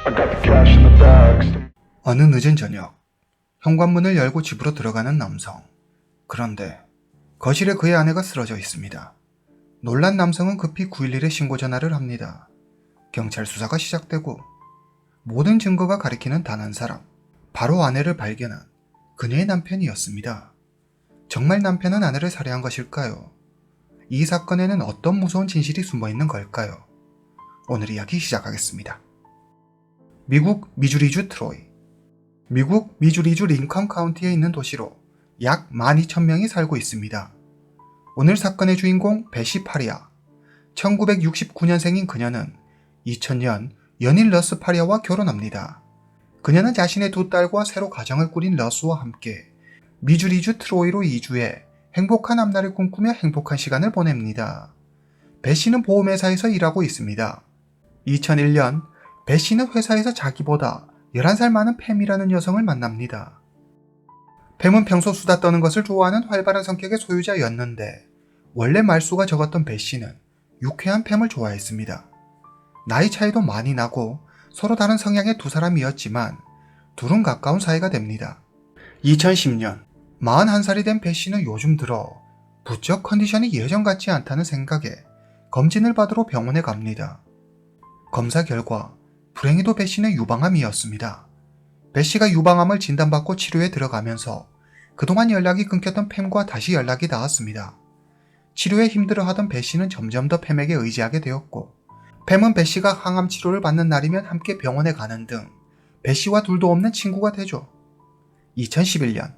I got the cash in the bags. 어느 늦은 저녁, 현관문을 열고 집으로 들어가는 남성. 그런데 거실에 그의 아내가 쓰러져 있습니다. 놀란 남성은 급히 911에 신고 전화를 합니다. 경찰 수사가 시작되고 모든 증거가 가리키는 단 한 사람, 바로 아내를 발견한 그녀의 남편이었습니다. 정말 남편은 아내를 살해한 것일까요? 이 사건에는 어떤 무서운 진실이 숨어있는 걸까요? 오늘 이야기 시작하겠습니다. 미국 미주리주 트로이. 미국 미주리주 링컨 카운티에 있는 도시로 약 12,000명이 살고 있습니다. 오늘 사건의 주인공 베시 파리아. 1969년생인 그녀는 2000년 연인 러스 파리아와 결혼합니다. 그녀는 자신의 두 딸과 새로 가정을 꾸린 러스와 함께 미주리주 트로이로 이주해 행복한 앞날을 꿈꾸며 행복한 시간을 보냅니다. 베시는 보험회사에서 일하고 있습니다. 2001년 베시는 회사에서 자기보다 11살 많은 팸이라는 여성을 만납니다. 팸은 평소 수다 떠는 것을 좋아하는 활발한 성격의 소유자였는데 원래 말수가 적었던 베시는 유쾌한 팸을 좋아했습니다. 나이 차이도 많이 나고 서로 다른 성향의 두 사람이었지만 둘은 가까운 사이가 됩니다. 2010년 41살이 된 베시는 요즘 들어 부쩍 컨디션이 예전 같지 않다는 생각에 검진을 받으러 병원에 갑니다. 검사 결과 불행히도 베시는 유방암이었습니다. 베시가 유방암을 진단받고 치료에 들어가면서 그동안 연락이 끊겼던 팸과 다시 연락이 닿았습니다. 치료에 힘들어하던 베시는 점점 더 팸에게 의지하게 되었고 팸은 베시가 항암 치료를 받는 날이면 함께 병원에 가는 등 베시와 둘도 없는 친구가 되죠. 2011년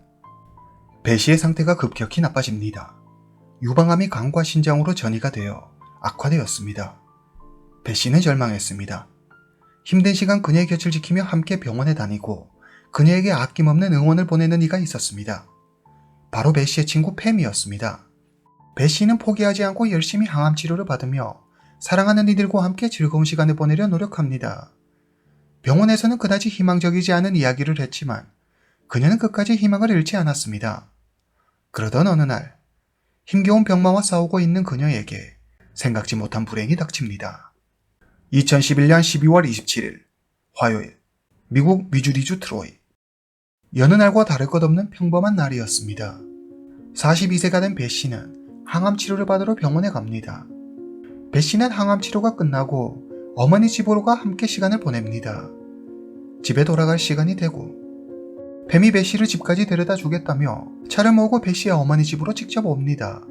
베시의 상태가 급격히 나빠집니다. 유방암이 간과 신장으로 전이가 되어 악화되었습니다. 베시는 절망했습니다. 힘든 시간 그녀의 곁을 지키며 함께 병원에 다니고 그녀에게 아낌없는 응원을 보내는 이가 있었습니다. 바로 베시의 친구 팸이었습니다. 베시는 포기하지 않고 열심히 항암 치료를 받으며 사랑하는 이들과 함께 즐거운 시간을 보내려 노력합니다. 병원에서는 그다지 희망적이지 않은 이야기를 했지만 그녀는 끝까지 희망을 잃지 않았습니다. 그러던 어느 날 힘겨운 병마와 싸우고 있는 그녀에게 생각지 못한 불행이 닥칩니다. 2011년 12월 27일 화요일 미국 미주리주 트로이. 여느 날과 다를 것 없는 평범한 날이었습니다. 42세가 된 베시는 항암 치료를 받으러 병원에 갑니다. 베시는 항암 치료가 끝나고 어머니 집으로 가 함께 시간을 보냅니다. 집에 돌아갈 시간이 되고 팸이 베시를 집까지 데려다 주겠다며 차를 몰고 베시의 어머니 집으로 직접 옵니다.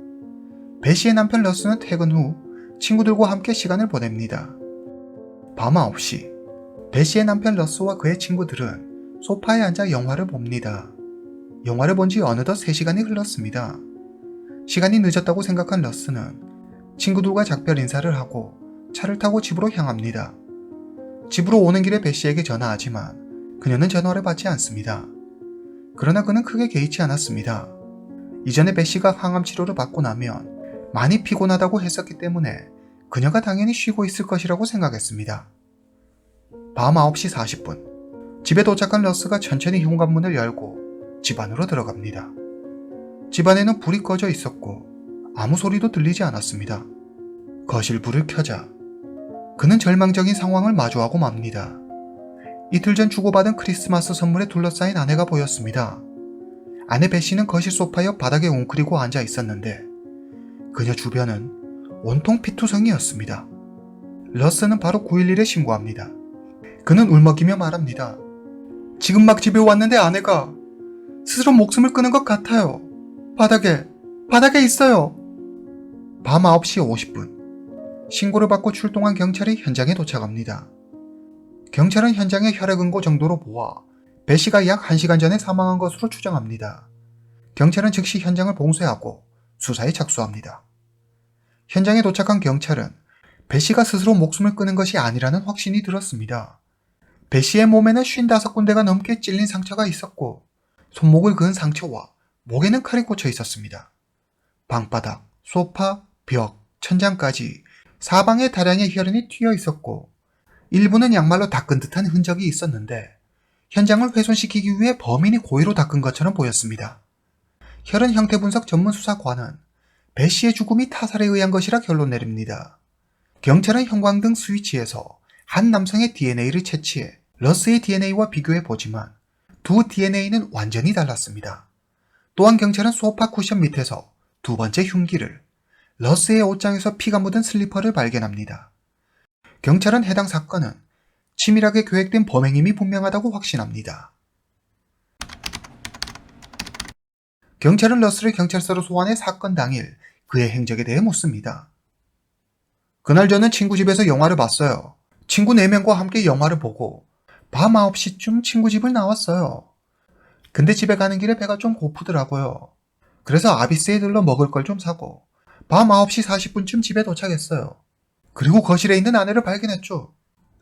베시의 남편 러스는 퇴근 후 친구들과 함께 시간을 보냅니다. 밤 9시 베시의 남편 러스와 그의 친구들은 소파에 앉아 영화를 봅니다. 영화를 본 지 어느덧 3시간이 흘렀습니다. 시간이 늦었다고 생각한 러스는 친구들과 작별 인사를 하고 차를 타고 집으로 향합니다. 집으로 오는 길에 베시에게 전화하지만 그녀는 전화를 받지 않습니다. 그러나 그는 크게 개의치 않았습니다. 이전에 베시가 항암 치료를 받고 나면 많이 피곤하다고 했었기 때문에 그녀가 당연히 쉬고 있을 것이라고 생각했습니다. 밤 9시 40분 집에 도착한 러스가 천천히 현관문을 열고 집 안으로 들어갑니다. 집 안에는 불이 꺼져 있었고 아무 소리도 들리지 않았습니다. 거실 불을 켜자 그는 절망적인 상황을 마주하고 맙니다. 이틀 전 주고받은 크리스마스 선물에 둘러싸인 아내가 보였습니다. 아내 베시는 거실 소파 옆 바닥에 웅크리고 앉아 있었는데 그녀 주변은 온통 피투성이었습니다. 러스는 바로 911에 신고합니다. 그는 울먹이며 말합니다. 지금 막 집에 왔는데 아내가 스스로 목숨을 끊은 것 같아요. 바닥에 있어요. 밤 9시 50분 신고를 받고 출동한 경찰이 현장에 도착합니다. 경찰은 현장의 혈액응고 정도로 보아 베시가 약 1시간 전에 사망한 것으로 추정합니다. 경찰은 즉시 현장을 봉쇄하고 수사에 착수합니다. 현장에 도착한 경찰은 베시가 스스로 목숨을 끊은 것이 아니라는 확신이 들었습니다. 베시의 몸에는 55군데가 넘게 찔린 상처가 있었고 손목을 그은 상처와 목에는 칼이 꽂혀 있었습니다. 방바닥, 소파, 벽, 천장까지 사방에 다량의 혈흔이 튀어 있었고 일부는 양말로 닦은 듯한 흔적이 있었는데 현장을 훼손시키기 위해 범인이 고의로 닦은 것처럼 보였습니다. 혈흔 형태 분석 전문 수사관은 베시의 죽음이 타살에 의한 것이라 결론 내립니다. 경찰은 형광등 스위치에서 한 남성의 DNA를 채취해 러스의 DNA와 비교해보지만 두 DNA는 완전히 달랐습니다. 또한 경찰은 소파 쿠션 밑에서 두 번째 흉기를, 러스의 옷장에서 피가 묻은 슬리퍼를 발견합니다. 경찰은 해당 사건은 치밀하게 계획된 범행임이 분명하다고 확신합니다. 경찰은 러스를 경찰서로 소환해 사건 당일 그의 행적에 대해 묻습니다. 그날 저는 친구 집에서 영화를 봤어요. 친구 4명과 함께 영화를 보고 밤 9시쯤 친구 집을 나왔어요. 근데 집에 가는 길에 배가 좀 고프더라고요. 그래서 아비스에 들러 먹을 걸 좀 사고 밤 9시 40분쯤 집에 도착했어요. 그리고 거실에 있는 아내를 발견했죠.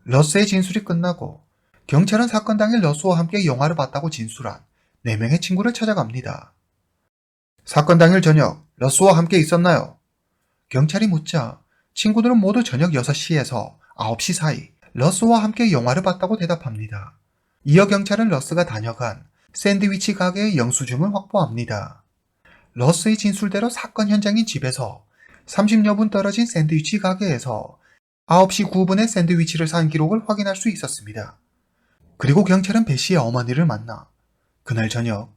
러스의 진술이 끝나고 경찰은 사건 당일 러스와 함께 영화를 봤다고 진술한 4명의 친구를 찾아갑니다. 사건 당일 저녁 러스와 함께 있었나요? 경찰이 묻자 친구들은 모두 저녁 6시에서 9시 사이 러스와 함께 영화를 봤다고 대답합니다. 이어 경찰은 러스가 다녀간 샌드위치 가게의 영수증을 확보합니다. 러스의 진술대로 사건 현장인 집에서 30여 분 떨어진 샌드위치 가게에서 9시 9분에 샌드위치를 산 기록을 확인할 수 있었습니다. 그리고 경찰은 배 씨의 어머니를 만나 그날 저녁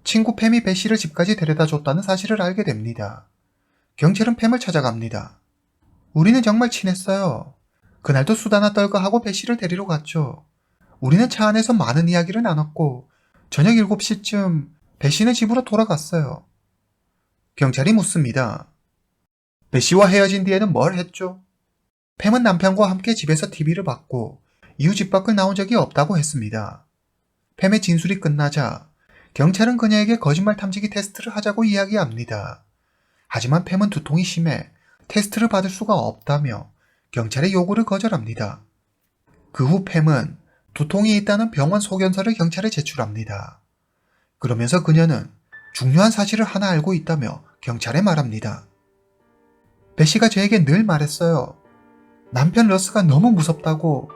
친구 팸이 배 씨를 집까지 데려다 줬다는 사실을 알게 됩니다. 경찰은 팸을 찾아갑니다. 우리는 정말 친했어요. 그날도 수다나 떨까 하고 배 씨를 데리러 갔죠. 우리는 차 안에서 많은 이야기를 나눴고 저녁 7시쯤 배 씨는 집으로 돌아갔어요. 경찰이 묻습니다. 배 씨와 헤어진 뒤에는 뭘 했죠? 팸은 남편과 함께 집에서 TV를 봤고 이후 집 밖을 나온 적이 없다고 했습니다. 팸의 진술이 끝나자 경찰은 그녀에게 거짓말 탐지기 테스트를 하자고 이야기합니다. 하지만 팸은 두통이 심해 테스트를 받을 수가 없다며 경찰의 요구를 거절합니다. 그 후 팸은 두통이 있다는 병원 소견서를 경찰에 제출합니다. 그러면서 그녀는 중요한 사실을 하나 알고 있다며 경찰에 말합니다. 배 씨가 저에게 늘 말했어요. 남편 러스가 너무 무섭다고,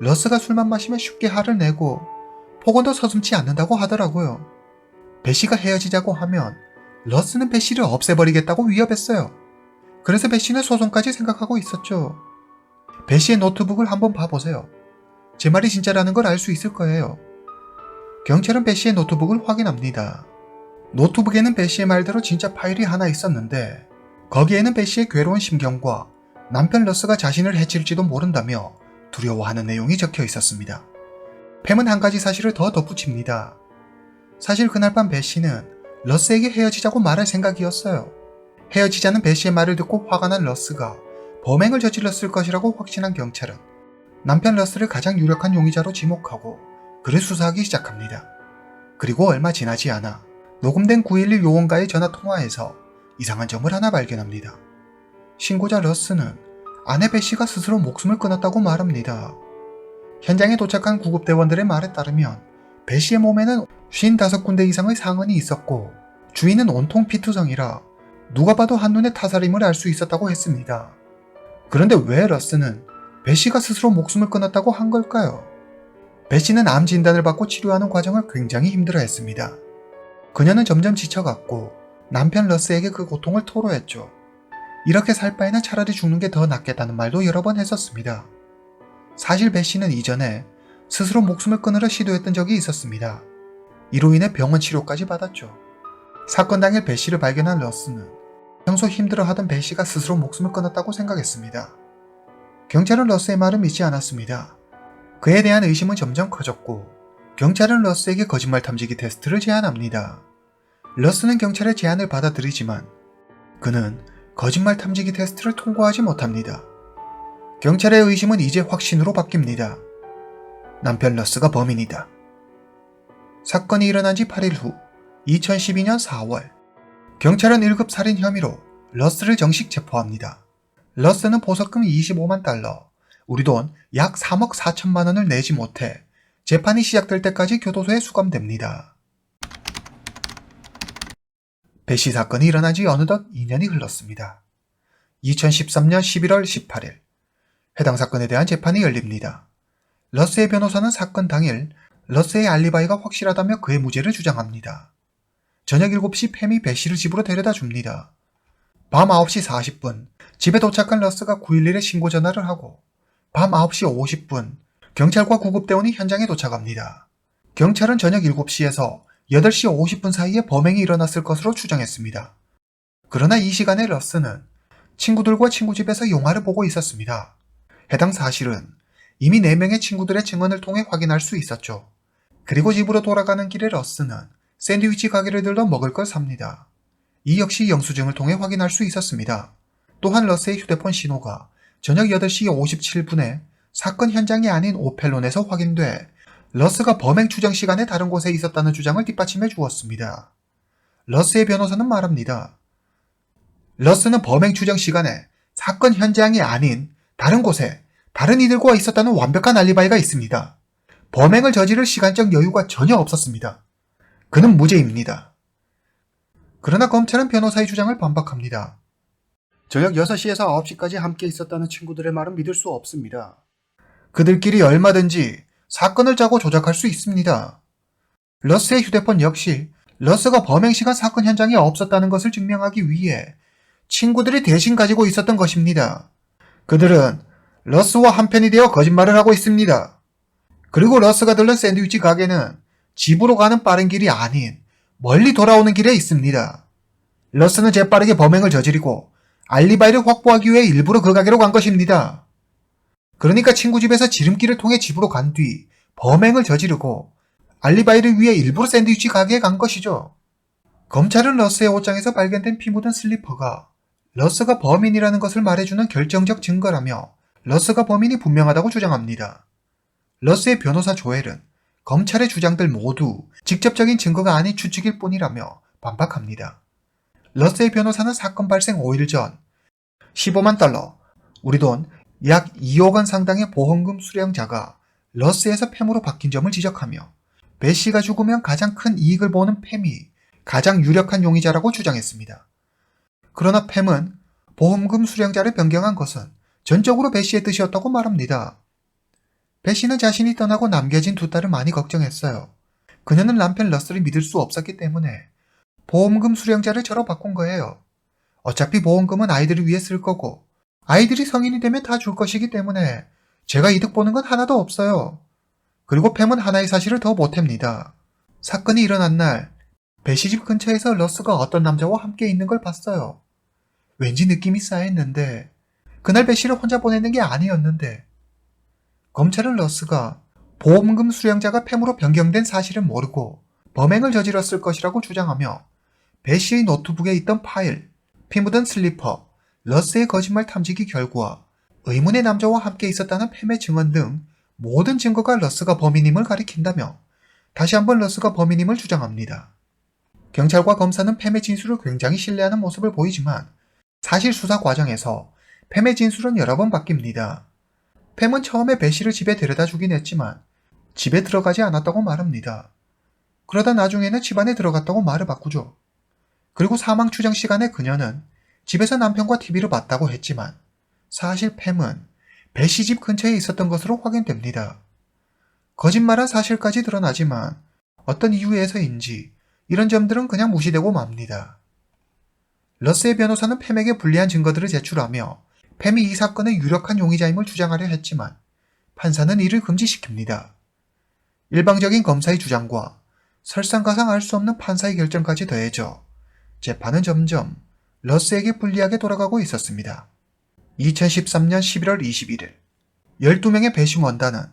러스가 술만 마시면 쉽게 화를 내고 폭언도 서슴지 않는다고 하더라고요. 배 씨가 헤어지자고 하면 러스는 배 씨를 없애버리겠다고 위협했어요. 그래서 배 씨는 소송까지 생각하고 있었죠. 배 씨의 노트북을 한번 봐보세요. 제 말이 진짜라는 걸 알 수 있을 거예요. 경찰은 배 씨의 노트북을 확인합니다. 노트북에는 배 씨의 말대로 진짜 파일이 하나 있었는데 거기에는 배 씨의 괴로운 심경과 남편 러스가 자신을 해칠지도 모른다며 두려워하는 내용이 적혀 있었습니다. 팸은 한 가지 사실을 더 덧붙입니다. 사실 그날 밤 배 씨는 러스에게 헤어지자고 말할 생각이었어요. 헤어지자는 배 씨의 말을 듣고 화가 난 러스가 범행을 저질렀을 것이라고 확신한 경찰은 남편 러스를 가장 유력한 용의자로 지목하고 그를 수사하기 시작합니다. 그리고 얼마 지나지 않아 녹음된 911 요원과의 전화 통화에서 이상한 점을 하나 발견합니다. 신고자 러스는 아내 배 씨가 스스로 목숨을 끊었다고 말합니다. 현장에 도착한 구급대원들의 말에 따르면 배 씨의 몸에는 55군데 이상의 상흔이 있었고 주위는 온통 피투성이라 누가 봐도 한눈에 타살임을 알 수 있었다고 했습니다. 그런데 왜 러스는 배 씨가 스스로 목숨을 끊었다고 한 걸까요? 배 씨는 암 진단을 받고 치료하는 과정을 굉장히 힘들어했습니다. 그녀는 점점 지쳐갔고 남편 러스에게 그 고통을 토로했죠. 이렇게 살 바에는 차라리 죽는 게 더 낫겠다는 말도 여러 번 했었습니다. 사실 배 씨는 이전에 스스로 목숨을 끊으려 시도했던 적이 있었습니다. 이로 인해 병원 치료까지 받았죠. 사건 당일 배 씨를 발견한 러스는 평소 힘들어하던 배 씨가 스스로 목숨을 끊었다고 생각했습니다. 경찰은 러스의 말을 믿지 않았습니다. 그에 대한 의심은 점점 커졌고 경찰은 러스에게 거짓말 탐지기 테스트를 제안합니다. 러스는 경찰의 제안을 받아들이지만 그는 거짓말 탐지기 테스트를 통과하지 못합니다. 경찰의 의심은 이제 확신으로 바뀝니다. 남편 러스가 범인이다. 사건이 일어난 지 8일 후 2012년 4월 경찰은 1급 살인 혐의로 러스를 정식 체포합니다. 러스는 보석금 25만 달러, 우리 돈 약 3억 4천만 원을 내지 못해 재판이 시작될 때까지 교도소에 수감됩니다. 배 씨 사건이 일어난 지 어느덧 2년이 흘렀습니다. 2013년 11월 18일 해당 사건에 대한 재판이 열립니다. 러스의 변호사는 사건 당일 러스의 알리바이가 확실하다며 그의 무죄를 주장합니다. 저녁 7시 팸이 배 씨를 집으로 데려다 줍니다. 밤 9시 40분 집에 도착한 러스가 911에 신고 전화를 하고 밤 9시 50분 경찰과 구급대원이 현장에 도착합니다. 경찰은 저녁 7시에서 8시 50분 사이에 범행이 일어났을 것으로 추정했습니다. 그러나 이 시간에 러스는 친구들과 친구 집에서 영화를 보고 있었습니다. 해당 사실은 이미 4명의 친구들의 증언을 통해 확인할 수 있었죠. 그리고 집으로 돌아가는 길에 러스는 샌드위치 가게를 들러 먹을 걸 삽니다. 이 역시 영수증을 통해 확인할 수 있었습니다. 또한 러스의 휴대폰 신호가 저녁 8시 57분에 사건 현장이 아닌 오펠론에서 확인돼 러스가 범행 추정 시간에 다른 곳에 있었다는 주장을 뒷받침해 주었습니다. 러스의 변호사는 말합니다. 러스는 범행 추정 시간에 사건 현장이 아닌 다른 곳에 다른 이들과 있었다는 완벽한 알리바이가 있습니다. 범행을 저지를 시간적 여유가 전혀 없었습니다. 그는 무죄입니다. 그러나 검찰은 변호사의 주장을 반박합니다. 저녁 6시에서 9시까지 함께 있었다는 친구들의 말은 믿을 수 없습니다. 그들끼리 얼마든지 사건을 짜고 조작할 수 있습니다. 러스의 휴대폰 역시 러스가 범행 시간 사건 현장에 없었다는 것을 증명하기 위해 친구들이 대신 가지고 있었던 것입니다. 그들은 러스와 한편이 되어 거짓말을 하고 있습니다. 그리고 러스가 들른 샌드위치 가게는 집으로 가는 빠른 길이 아닌 멀리 돌아오는 길에 있습니다. 러스는 재빠르게 범행을 저지르고 알리바이를 확보하기 위해 일부러 그 가게로 간 것입니다. 그러니까 친구 집에서 지름길을 통해 집으로 간 뒤 범행을 저지르고 알리바이를 위해 일부러 샌드위치 가게에 간 것이죠. 검찰은 러스의 옷장에서 발견된 피 묻은 슬리퍼가 러스가 범인이라는 것을 말해주는 결정적 증거라며 러스가 범인이 분명하다고 주장합니다. 러스의 변호사 조엘은 검찰의 주장들 모두 직접적인 증거가 아닌 추측일 뿐이라며 반박합니다. 러스의 변호사는 사건 발생 5일 전 15만 달러, 우리 돈 약 2억 원 상당의 보험금 수령자가 러스에서 팸으로 바뀐 점을 지적하며 베시가 죽으면 가장 큰 이익을 보는 팸이 가장 유력한 용의자라고 주장했습니다. 그러나 팸은 보험금 수령자를 변경한 것은 전적으로 베시의 뜻이었다고 말합니다. 베시는 자신이 떠나고 남겨진 두 딸을 많이 걱정했어요. 그녀는 남편 러스를 믿을 수 없었기 때문에 보험금 수령자를 저로 바꾼 거예요. 어차피 보험금은 아이들을 위해 쓸 거고 아이들이 성인이 되면 다 줄 것이기 때문에 제가 이득 보는 건 하나도 없어요. 그리고 팸은 하나의 사실을 더 보탭니다. 사건이 일어난 날 베시 집 근처에서 러스가 어떤 남자와 함께 있는 걸 봤어요. 왠지 느낌이 싸했는데 그날 베시를 혼자 보내는 게 아니었는데 검찰은 러스가 보험금 수령자가 팸으로 변경된 사실을 모르고 범행을 저질렀을 것이라고 주장하며 베시의 노트북에 있던 파일, 피 묻은 슬리퍼, 러스의 거짓말 탐지기 결과, 의문의 남자와 함께 있었다는 팸의 증언 등 모든 증거가 러스가 범인임을 가리킨다며 다시 한번 러스가 범인임을 주장합니다. 경찰과 검사는 팸의 진술을 굉장히 신뢰하는 모습을 보이지만 사실 수사 과정에서 팸의 진술은 여러 번 바뀝니다. 팸은 처음에 베시를 집에 데려다 주긴 했지만 집에 들어가지 않았다고 말합니다. 그러다 나중에는 집 안에 들어갔다고 말을 바꾸죠. 그리고 사망 추정 시간에 그녀는 집에서 남편과 TV를 봤다고 했지만 사실 팸은 베시 집 근처에 있었던 것으로 확인됩니다. 거짓말한 사실까지 드러나지만 어떤 이유에서인지 이런 점들은 그냥 무시되고 맙니다. 러스의 변호사는 팸에게 불리한 증거들을 제출하며 팸이 이 사건의 유력한 용의자임을 주장하려 했지만 판사는 이를 금지시킵니다. 일방적인 검사의 주장과 설상가상 알 수 없는 판사의 결정까지 더해져 재판은 점점 러스에게 불리하게 돌아가고 있었습니다. 2013년 11월 21일 12명의 배심원단은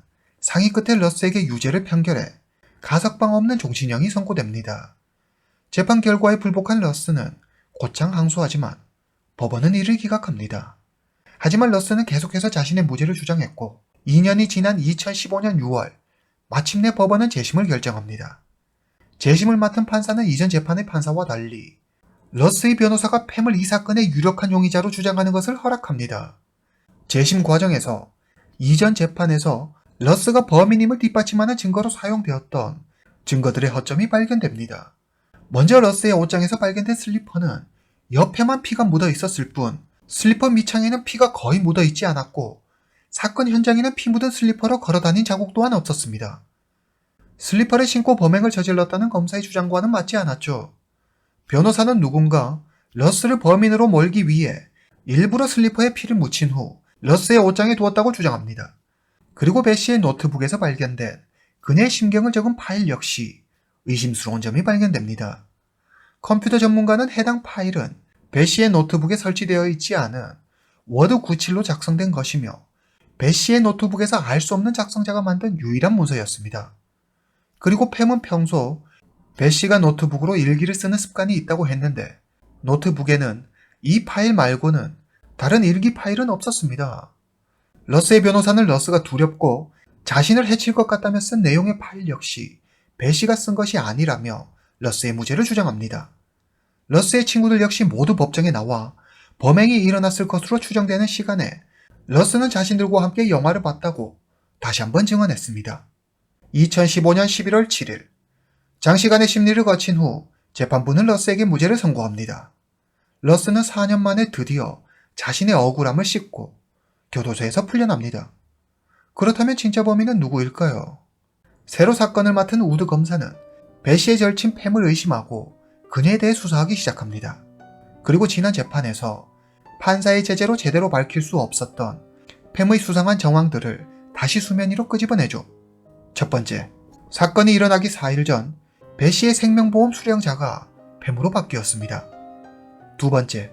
상의 끝에 러스에게 유죄를 판결해 가석방 없는 종신형이 선고됩니다. 재판 결과에 불복한 러스는 곧장 항소하지만 법원은 이를 기각합니다. 하지만 러스는 계속해서 자신의 무죄를 주장했고 2년이 지난 2015년 6월 마침내 법원은 재심을 결정합니다. 재심을 맡은 판사는 이전 재판의 판사와 달리 러스의 변호사가 팸을 이 사건의 유력한 용의자로 주장하는 것을 허락합니다. 재심 과정에서 이전 재판에서 러스가 범인임을 뒷받침하는 증거로 사용되었던 증거들의 허점이 발견됩니다. 먼저 러스의 옷장에서 발견된 슬리퍼는 옆에만 피가 묻어 있었을 뿐 슬리퍼 밑창에는 피가 거의 묻어 있지 않았고 사건 현장에는 피 묻은 슬리퍼로 걸어다닌 자국 또한 없었습니다. 슬리퍼를 신고 범행을 저질렀다는 검사의 주장과는 맞지 않았죠. 변호사는 누군가 러스를 범인으로 몰기 위해 일부러 슬리퍼에 피를 묻힌 후 러스의 옷장에 두었다고 주장합니다. 그리고 배 씨의 노트북에서 발견된 그녀의 심경을 적은 파일 역시 의심스러운 점이 발견됩니다. 컴퓨터 전문가는 해당 파일은 배 씨의 노트북에 설치되어 있지 않은 워드 97로 작성된 것이며 배 씨의 노트북에서 알 수 없는 작성자가 만든 유일한 문서였습니다. 그리고 팸은 평소 배 씨가 노트북으로 일기를 쓰는 습관이 있다고 했는데 노트북에는 이 파일 말고는 다른 일기 파일은 없었습니다. 러스의 변호사는 러스가 두렵고 자신을 해칠 것 같다며 쓴 내용의 파일 역시 배 씨가 쓴 것이 아니라며 러스의 무죄를 주장합니다. 러스의 친구들 역시 모두 법정에 나와 범행이 일어났을 것으로 추정되는 시간에 러스는 자신들과 함께 영화를 봤다고 다시 한번 증언했습니다. 2015년 11월 7일 장시간의 심리를 거친 후 재판부는 러스에게 무죄를 선고합니다. 러스는 4년 만에 드디어 자신의 억울함을 씻고 교도소에서 풀려납니다. 그렇다면 진짜 범인은 누구일까요? 새로 사건을 맡은 우드 검사는 배 씨의 절친 팸을 의심하고 그녀에 대해 수사하기 시작합니다. 그리고 지난 재판에서 판사의 제재로 제대로 밝힐 수 없었던 팸의 수상한 정황들을 다시 수면 위로 끄집어내죠. 첫 번째, 사건이 일어나기 4일 전 배 씨의 생명보험 수령자가 팸으로 바뀌었습니다. 두 번째,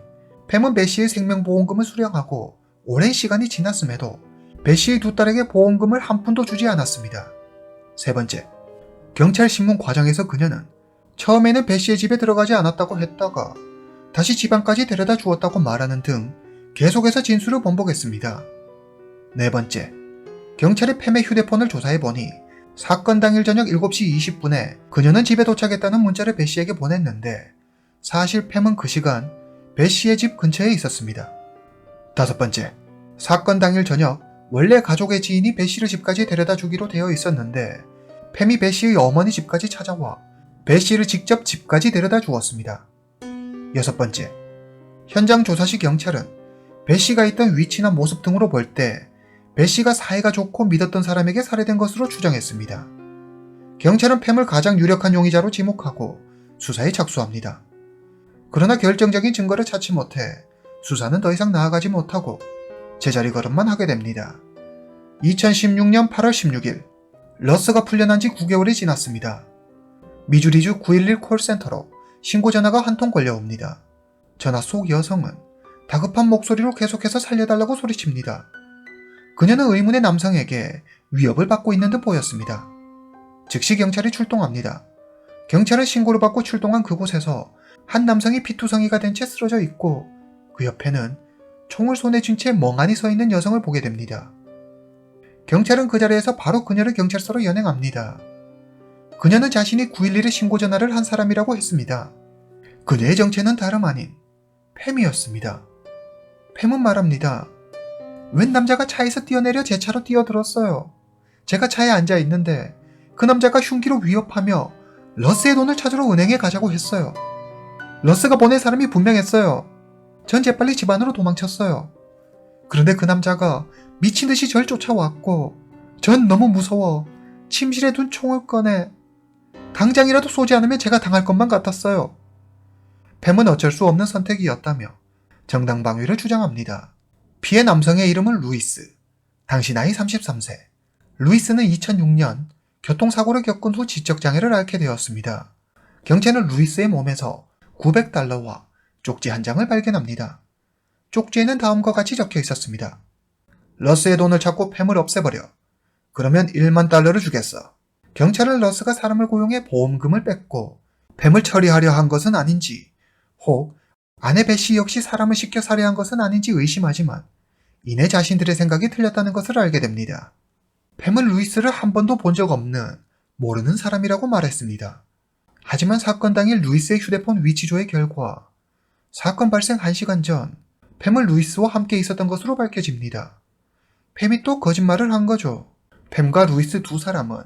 팸은 배 씨의 생명보험금을 수령하고 오랜 시간이 지났음에도 배 씨의 두 딸에게 보험금을 한 푼도 주지 않았습니다. 세 번째, 경찰 신문 과정에서 그녀는 처음에는 배 씨의 집에 들어가지 않았다고 했다가 다시 집안까지 데려다 주었다고 말하는 등 계속해서 진술을 번복했습니다. 네 번째, 경찰이 팸의 휴대폰을 조사해보니 사건 당일 저녁 7시 20분에 그녀는 집에 도착했다는 문자를 배 씨에게 보냈는데 사실 팸은 그 시간 배 씨의 집 근처에 있었습니다. 다섯 번째, 사건 당일 저녁 원래 가족의 지인이 배 씨를 집까지 데려다 주기로 되어 있었는데 팸이 배 씨의 어머니 집까지 찾아와 배 씨를 직접 집까지 데려다 주었습니다. 여섯 번째, 현장 조사 시 경찰은 배 씨가 있던 위치나 모습 등으로 볼 때 배 씨가 사이가 좋고 믿었던 사람에게 살해된 것으로 추정했습니다. 경찰은 팸을 가장 유력한 용의자로 지목하고 수사에 착수합니다. 그러나 결정적인 증거를 찾지 못해 수사는 더 이상 나아가지 못하고 제자리 걸음만 하게 됩니다. 2016년 8월 16일, 러스가 풀려난 지 9개월이 지났습니다. 미주리주 911 콜센터로 신고 전화가 한 통 걸려옵니다. 전화 속 여성은 다급한 목소리로 계속해서 살려달라고 소리칩니다. 그녀는 의문의 남성에게 위협을 받고 있는 듯 보였습니다. 즉시 경찰이 출동합니다. 경찰은 신고를 받고 출동한 그곳에서 한 남성이 피투성이가 된 채 쓰러져 있고 그 옆에는 총을 손에 쥔 채 멍하니 서 있는 여성을 보게 됩니다. 경찰은 그 자리에서 바로 그녀를 경찰서로 연행합니다. 그녀는 자신이 911에 신고 전화를 한 사람이라고 했습니다. 그녀의 정체는 다름 아닌 팸이었습니다. 팸은 말합니다. 웬 남자가 차에서 뛰어내려 제 차로 뛰어들었어요. 제가 차에 앉아 있는데 그 남자가 흉기로 위협하며 러스의 돈을 찾으러 은행에 가자고 했어요. 러스가 보낸 사람이 분명했어요. 전 재빨리 집 안으로 도망쳤어요. 그런데 그 남자가 미친듯이 절 쫓아왔고 전 너무 무서워 침실에 둔 총을 꺼내 당장이라도 쏘지 않으면 제가 당할 것만 같았어요. 팸은 어쩔 수 없는 선택이었다며 정당방위를 주장합니다. 피해 남성의 이름은 루이스. 당시 나이 33세. 루이스는 2006년 교통사고를 겪은 후 지적장애를 앓게 되었습니다. 경찰은 루이스의 몸에서 $900와 쪽지 한 장을 발견합니다. 쪽지에는 다음과 같이 적혀 있었습니다. 러스의 돈을 찾고 팸을 없애버려. 그러면 $10,000를 주겠어. 경찰은 러스가 사람을 고용해 보험금을 뺏고 팸을 처리하려 한 것은 아닌지 혹 아내 배 씨 역시 사람을 시켜 살해한 것은 아닌지 의심하지만 이내 자신들의 생각이 틀렸다는 것을 알게 됩니다. 팸은 루이스를 한 번도 본 적 없는 모르는 사람이라고 말했습니다. 하지만 사건 당일 루이스의 휴대폰 위치조회 결과 사건 발생 1시간 전 팸은 루이스와 함께 있었던 것으로 밝혀집니다. 팸이 또 거짓말을 한 거죠. 팸과 루이스 두 사람은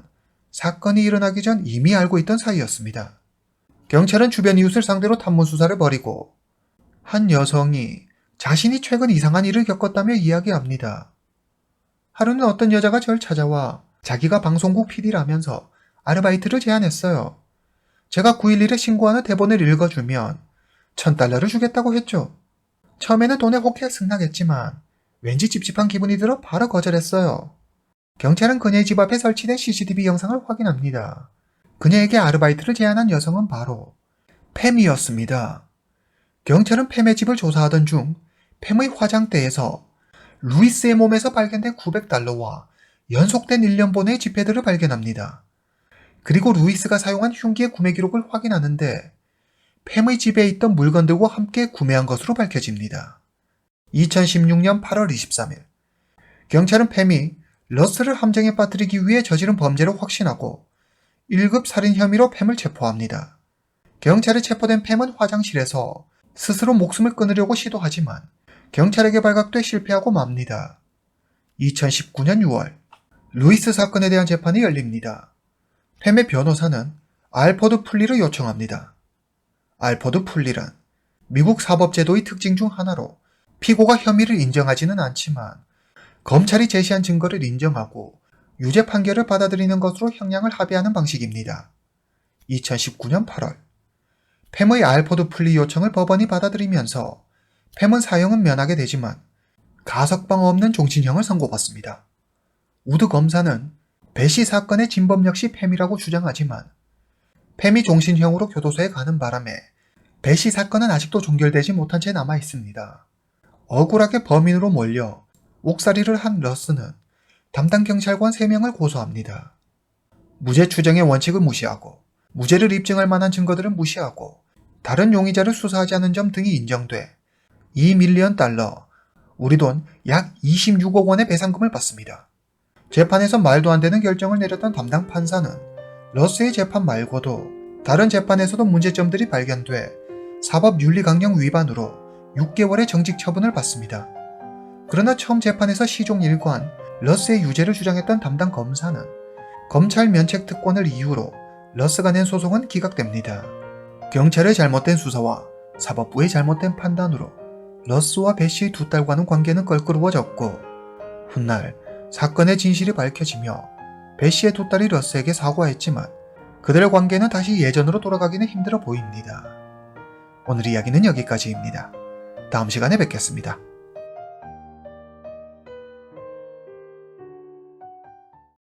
사건이 일어나기 전 이미 알고 있던 사이였습니다. 경찰은 주변 이웃을 상대로 탐문 수사를 벌이고 한 여성이 자신이 최근 이상한 일을 겪었다며 이야기합니다. 하루는 어떤 여자가 절 찾아와 자기가 방송국 PD라면서 아르바이트를 제안했어요. 제가 911에 신고하는 대본을 읽어주면 $1,000를 주겠다고 했죠. 처음에는 돈에 혹해 승낙했지만 왠지 찝찝한 기분이 들어 바로 거절했어요. 경찰은 그녀의 집 앞에 설치된 CCTV 영상을 확인합니다. 그녀에게 아르바이트를 제안한 여성은 바로 팸이었습니다. 경찰은 팸의 집을 조사하던 중 팸의 화장대에서 루이스의 몸에서 발견된 $900와 연속된 1년분의 지폐들을 발견합니다. 그리고 루이스가 사용한 흉기의 구매 기록을 확인하는데 팸의 집에 있던 물건들과 함께 구매한 것으로 밝혀집니다. 2016년 8월 23일 경찰은 팸이 러스를 함정에 빠뜨리기 위해 저지른 범죄를 확신하고 1급 살인 혐의로 팸을 체포합니다. 경찰에 체포된 팸은 화장실에서 스스로 목숨을 끊으려고 시도하지만 경찰에게 발각돼 실패하고 맙니다. 2019년 6월 루이스 사건에 대한 재판이 열립니다. 팸의 변호사는 알포드 풀리를 요청합니다. 알포드 풀리란 미국 사법제도의 특징 중 하나로 피고가 혐의를 인정하지는 않지만 검찰이 제시한 증거를 인정하고 유죄 판결을 받아들이는 것으로 형량을 합의하는 방식입니다. 2019년 8월 팸의 알포드 풀리 요청을 법원이 받아들이면서 팸은 사형은 면하게 되지만 가석방 없는 종신형을 선고받습니다. 우드 검사는 배시 사건의 진범 역시 팸이라고 주장하지만 팸이 종신형으로 교도소에 가는 바람에 배시 사건은 아직도 종결되지 못한 채 남아 있습니다. 억울하게 범인으로 몰려 옥살이를 한 러스는 담당 경찰관 3명을 고소합니다. 무죄 추정의 원칙을 무시하고 무죄를 입증할 만한 증거들은 무시하고 다른 용의자를 수사하지 않은 점 등이 인정돼 $2밀리언, 우리 돈 약 26억 원의 배상금을 받습니다. 재판에서 말도 안 되는 결정을 내렸던 담당 판사는 러스의 재판 말고도 다른 재판에서도 문제점들이 발견돼 사법윤리강령 위반으로 6개월의 정직 처분을 받습니다. 그러나 처음 재판에서 시종 일관 러스의 유죄를 주장했던 담당 검사는 검찰 면책 특권을 이유로 러스가 낸 소송은 기각됩니다. 경찰의 잘못된 수사와 사법부의 잘못된 판단으로 러스와 배시의 두 딸과는 관계는 껄끄러워졌고 훗날 사건의 진실이 밝혀지며 배시의 두 딸이 러스에게 사과했지만 그들의 관계는 다시 예전으로 돌아가기는 힘들어 보입니다. 오늘 이야기는 여기까지입니다. 다음 시간에 뵙겠습니다.